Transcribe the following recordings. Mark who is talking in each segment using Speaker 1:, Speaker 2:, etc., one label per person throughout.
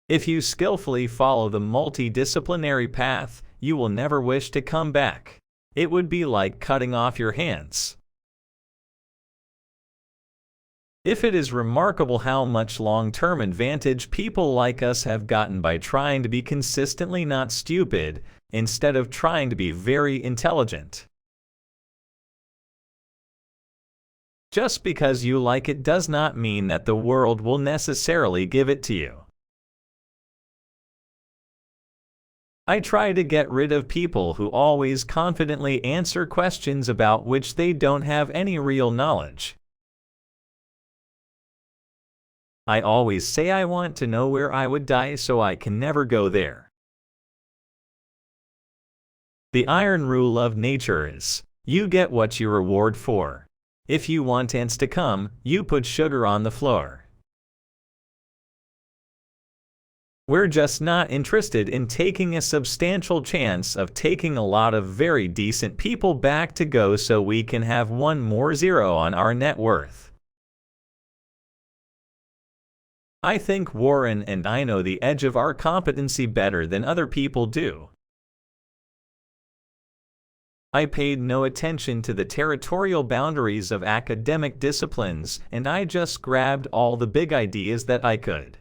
Speaker 1: If you skillfully follow the multidisciplinary path, you will never wish to come back. It would be like cutting off your hands. If it is remarkable how much long-term advantage people like us have gotten by trying to be consistently not stupid, instead of trying to be very intelligent. Just because you like it does not mean that the world will necessarily give it to you. I try to get rid of people who always confidently answer questions about which they don't have any real knowledge. I always say I want to know where I would die so I can never go there. The iron rule of nature is, you get what you reward for. If you want ants to come, you put sugar on the floor. We're just not interested in taking a substantial chance of taking a lot of very decent people back to go so we can have one more zero on our net worth. I think Warren and I know the edge of our competency better than other people do. I paid no attention to the territorial boundaries of academic disciplines, and I just grabbed all the big ideas that I could.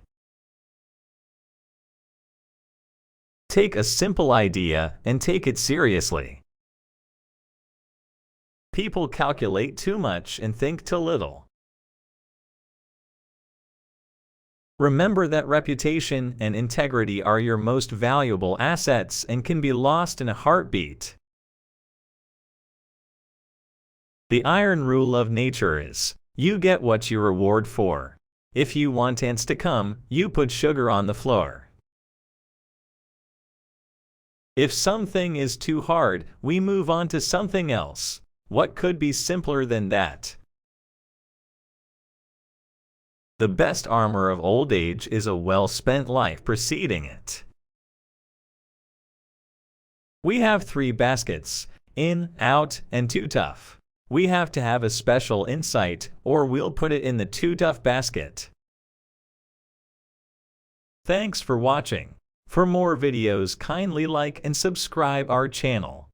Speaker 1: Take a simple idea and take it seriously. People calculate too much and think too little. Remember that reputation and integrity are your most valuable assets and can be lost in a heartbeat. The iron rule of nature is, you get what you reward for. If you want ants to come, you put sugar on the floor. If something is too hard, we move on to something else. What could be simpler than that? The best armor of old age is a well-spent life preceding it. We have 3 baskets, in, out, and too tough. We have to have a special insight, or we'll put it in the too tough basket. Thanks for watching. For more videos, kindly like and subscribe our channel.